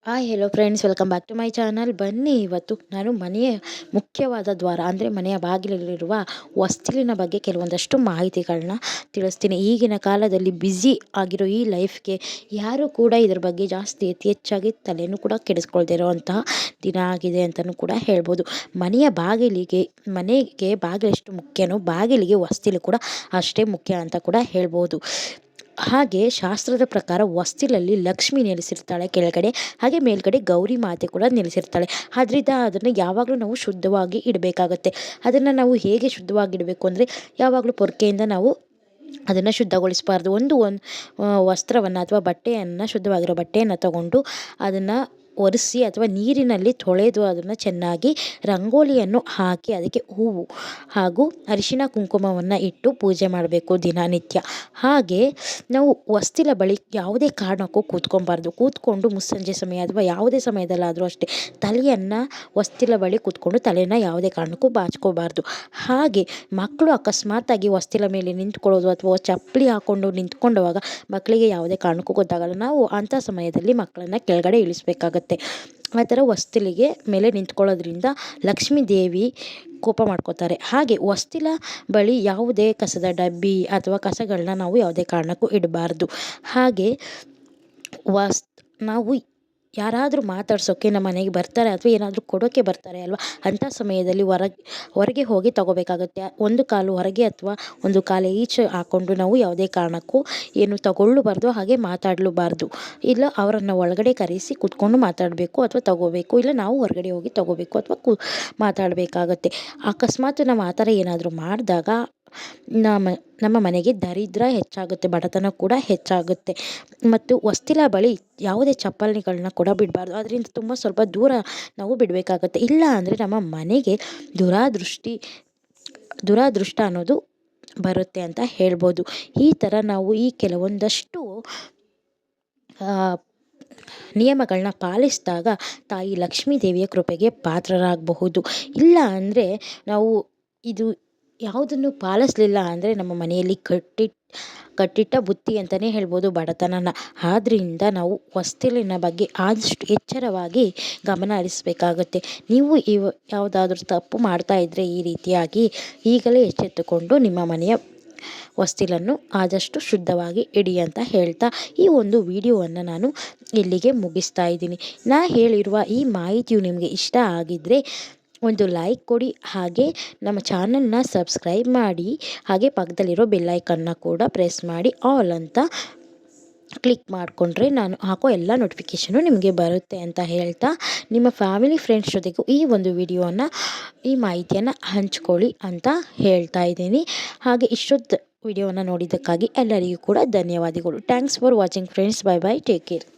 Hi hello friends, welcome back to my channel. ಬನ್ನಿ, ಇವತ್ತು ನಾನು ಮನೆಯ ಮುಖ್ಯವಾದ ದ್ವಾರ ಅಂದರೆ ಮನೆಯ ಬಾಗಿಲಲ್ಲಿರುವ ಹೊಸ್ತಿಲಿನ ಬಗ್ಗೆ ಕೆಲವೊಂದಷ್ಟು ಮಾಹಿತಿಗಳನ್ನ ತಿಳಿಸ್ತೀನಿ. ಈಗಿನ ಕಾಲದಲ್ಲಿ ಬ್ಯುಸಿ ಆಗಿರೋ ಈ ಲೈಫ್ಗೆ ಯಾರು ಕೂಡ ಇದ್ರ ಬಗ್ಗೆ ಜಾಸ್ತಿ ಅತಿ ಹೆಚ್ಚಾಗಿ ತಲೆನೂ ಕೂಡ ಕೆಡಿಸ್ಕೊಳ್ದೇ ಇರೋವಂತಹ ದಿನ ಆಗಿದೆ ಅಂತಲೂ ಕೂಡ ಹೇಳ್ಬೋದು. ಮನೆಗೆ ಬಾಗಿಲು ಎಷ್ಟು ಮುಖ್ಯನೋ ಬಾಗಿಲಿಗೆ ಹೊಸ್ತಿಲು ಕೂಡ ಅಷ್ಟೇ ಮುಖ್ಯ ಅಂತ ಕೂಡ ಹೇಳ್ಬೋದು. ಹಾಗೆ ಶಾಸ್ತ್ರದ ಪ್ರಕಾರ ಹೊಸ್ತಿಲಲ್ಲಿ ಲಕ್ಷ್ಮಿ ನೆಲೆಸಿರ್ತಾಳೆ ಕೆಳಗಡೆ, ಹಾಗೆ ಮೇಲ್ಗಡೆ ಗೌರಿ ಮಾತೆ ಕೂಡ ನೆಲೆಸಿರ್ತಾಳೆ. ಆದ್ರಿಂದ ಅದನ್ನು ಯಾವಾಗಲೂ ನಾವು ಶುದ್ಧವಾಗಿ ಇಡಬೇಕಾಗತ್ತೆ. ಅದನ್ನು ನಾವು ಹೇಗೆ ಶುದ್ಧವಾಗಿ ಇಡಬೇಕು ಅಂದರೆ, ಯಾವಾಗಲೂ ಪೊರ್ಕೆಯಿಂದ ನಾವು ಅದನ್ನು ಶುದ್ಧಗೊಳಿಸಬಾರ್ದು. ಒಂದು ವಸ್ತ್ರವನ್ನು ಅಥವಾ ಬಟ್ಟೆಯನ್ನು, ಶುದ್ಧವಾಗಿರೋ ಬಟ್ಟೆಯನ್ನು ತಗೊಂಡು ಅದನ್ನು ಒರೆಸಿ ಅಥವಾ ನೀರಿನಲ್ಲಿ ತೊಳೆದು ಅದನ್ನು ಚೆನ್ನಾಗಿ ರಂಗೋಲಿಯನ್ನು ಹಾಕಿ ಅದಕ್ಕೆ ಹೂವು ಹಾಗೂ ಅರಿಶಿನ ಕುಂಕುಮವನ್ನು ಇಟ್ಟು ಪೂಜೆ ಮಾಡಬೇಕು ದಿನನಿತ್ಯ. ಹಾಗೆ ನಾವು ಹೊಸ್ತಿಲ ಬಳಿ ಯಾವುದೇ ಕಾರಣಕ್ಕೂ ಕೂತ್ಕೊಬಾರ್ದು. ಕೂತ್ಕೊಂಡು ಮುಸ್ಸಂಜೆ ಸಮಯ ಅಥವಾ ಯಾವುದೇ ಸಮಯದಲ್ಲಾದರೂ ಅಷ್ಟೇ ತಲೆಯನ್ನು ಹೊಸ್ತಿಲ ಬಳಿ ಕೂತ್ಕೊಂಡು ತಲೆಯನ್ನು ಯಾವುದೇ ಕಾರಣಕ್ಕೂ ಬಾಚ್ಕೋಬಾರ್ದು. ಹಾಗೆ ಮಕ್ಕಳು ಅಕಸ್ಮಾತಾಗಿ ಹೊಸ್ತಿಲ ಮೇಲೆ ನಿಂತ್ಕೊಳ್ಳೋದು ಅಥವಾ ಚಪ್ಪಲಿ ಹಾಕ್ಕೊಂಡು ನಿಂತ್ಕೊಂಡವಾಗ ಮಕ್ಕಳಿಗೆ ಯಾವುದೇ ಕಾರಣಕ್ಕೂ ಗೊತ್ತಾಗಲ್ಲ. ನಾವು ಅಂಥ ಸಮಯದಲ್ಲಿ ಮಕ್ಕಳನ್ನು ಕೆಳಗಡೆ ಇಳಿಸ್ಬೇಕಾಗತ್ತೆ. ಆ ಥರ ಹೊಸ್ತಿಲಿಗೆ ಮೇಲೆ ನಿಂತ್ಕೊಳ್ಳೋದ್ರಿಂದ ಲಕ್ಷ್ಮೀ ದೇವಿ ಕೋಪ ಮಾಡ್ಕೋತಾರೆ. ಹಾಗೆ ಹೊಸ್ತಿಲ ಬಳಿ ಯಾವುದೇ ಕಸದ ಡಬ್ಬಿ ಅಥವಾ ಕಸಗಳನ್ನ ನಾವು ಯಾವುದೇ ಕಾರಣಕ್ಕೂ ಇಡಬಾರ್ದು. ಹಾಗೆ ನಾವು ಯಾರಾದರೂ ಮಾತಾಡ್ಸೋಕ್ಕೆ ನಮ್ಮ ಮನೆಗೆ ಬರ್ತಾರೆ ಅಥವಾ ಏನಾದರೂ ಕೊಡೋಕ್ಕೆ ಬರ್ತಾರೆ ಅಲ್ವಾ, ಅಂಥ ಸಮಯದಲ್ಲಿ ಹೊರಗೆ ಹೋಗಿ ತಗೋಬೇಕಾಗುತ್ತೆ. ಒಂದು ಕಾಲು ಹೊರಗೆ ಅಥವಾ ಒಂದು ಕಾಲು ಈಚೆ ಹಾಕ್ಕೊಂಡು ನಾವು ಯಾವುದೇ ಕಾರಣಕ್ಕೂ ಏನು ತಗೊಳ್ಳಬಾರ್ದು, ಹಾಗೆ ಮಾತಾಡಲೂಬಾರ್ದು. ಇಲ್ಲ ಅವರನ್ನು ಒಳಗಡೆ ಕರೆಸಿ ಕೂತ್ಕೊಂಡು ಮಾತಾಡಬೇಕು ಅಥವಾ ತಗೋಬೇಕು, ಇಲ್ಲ ನಾವು ಹೊರಗಡೆ ಹೋಗಿ ತಗೋಬೇಕು ಅಥವಾ ಮಾತಾಡಬೇಕಾಗತ್ತೆ. ಅಕಸ್ಮಾತ್ ನಾವು ಆ ಥರ ಏನಾದರೂ ಮಾಡಿದಾಗ ನಮ್ಮ ಮನೆಗೆ ದರಿದ್ರ ಹೆಚ್ಚಾಗುತ್ತೆ, ಬಡತನ ಕೂಡ ಹೆಚ್ಚಾಗುತ್ತೆ. ಮತ್ತು ಹೊಸ್ತಿಲ ಬಳಿ ಯಾವುದೇ ಚಪ್ಪಲಿಗಳನ್ನ ಕೂಡ ಬಿಡಬಾರ್ದು. ಅದರಿಂದ ಸ್ವಲ್ಪ ದೂರ ನಾವು ಬಿಡಬೇಕಾಗತ್ತೆ. ಇಲ್ಲ ಅಂದರೆ ನಮ್ಮ ಮನೆಗೆ ದುರಾದೃಷ್ಟ ಅನ್ನೋದು ಬರುತ್ತೆ ಅಂತ ಹೇಳ್ಬೋದು. ಈ ಥರ ನಾವು ಈ ಕೆಲವೊಂದಷ್ಟು ನಿಯಮಗಳನ್ನ ಪಾಲಿಸಿದಾಗ ತಾಯಿ ಲಕ್ಷ್ಮೀ ದೇವಿಯ ಕೃಪೆಗೆ ಪಾತ್ರರಾಗಬಹುದು. ಇಲ್ಲ ಅಂದರೆ ನಾವು ಇದು ಯಾವುದನ್ನು ಪಾಲಿಸಲಿಲ್ಲ ಅಂದರೆ ನಮ್ಮ ಮನೆಯಲ್ಲಿ ಕಟ್ಟಿಟ್ಟ ಬುತ್ತಿ ಅಂತಲೇ ಹೇಳ್ಬೋದು ಬಡತನನ. ಆದ್ದರಿಂದ ನಾವು ಹೊಸ್ತಿಲಿನ ಬಗ್ಗೆ ಆದಷ್ಟು ಎಚ್ಚರವಾಗಿ ಗಮನ ಹರಿಸಬೇಕಾಗತ್ತೆ. ನೀವು ಯಾವುದಾದ್ರೂ ತಪ್ಪು ಮಾಡ್ತಾ ಇದ್ದರೆ ಈ ರೀತಿಯಾಗಿ ಈಗಲೇ ಎಚ್ಚೆತ್ತುಕೊಂಡು ನಿಮ್ಮ ಮನೆಯ ಹೊಸ್ತಿಲನ್ನು ಆದಷ್ಟು ಶುದ್ಧವಾಗಿ ಇಡಿ ಅಂತ ಹೇಳ್ತಾ ಈ ಒಂದು ವಿಡಿಯೋವನ್ನು ನಾನು ಇಲ್ಲಿಗೆ ಮುಗಿಸ್ತಾ ಇದ್ದೀನಿ. ನಾ ಹೇಳಿರುವ ಈ ಮಾಹಿತಿಯು ನಿಮಗೆ ಇಷ್ಟ ಆಗಿದ್ದರೆ ಒಂದು ಲೈಕ್ ಕೊಡಿ, ಹಾಗೆ ನಮ್ಮ ಚಾನಲ್ನ ಸಬ್ಸ್ಕ್ರೈಬ್ ಮಾಡಿ, ಹಾಗೆ ಪಕ್ಕದಲ್ಲಿರೋ ಬೆಲ್ಲೈಕನ್ನ ಕೂಡ ಪ್ರೆಸ್ ಮಾಡಿ ಆಲ್ ಅಂತ ಕ್ಲಿಕ್ ಮಾಡಿಕೊಂಡ್ರೆ ನಾನು ಹಾಕೋ ಎಲ್ಲ ನೋಟಿಫಿಕೇಷನು ನಿಮಗೆ ಬರುತ್ತೆ ಅಂತ ಹೇಳ್ತಾ, ನಿಮ್ಮ ಫ್ಯಾಮಿಲಿ ಫ್ರೆಂಡ್ಸ್ ಜೊತೆಗೂ ಈ ಒಂದು ಈ ಮಾಹಿತಿಯನ್ನು ಹಂಚ್ಕೊಳ್ಳಿ ಅಂತ ಹೇಳ್ತಾ ಇದ್ದೀನಿ. ಹಾಗೆ ಇಷ್ಟೊತ್ತು ವಿಡಿಯೋವನ್ನು ನೋಡಿದ್ದಕ್ಕಾಗಿ ಎಲ್ಲರಿಗೂ ಕೂಡ ಧನ್ಯವಾದಗಳು. Thanks for watching friends. Bye bye, take care.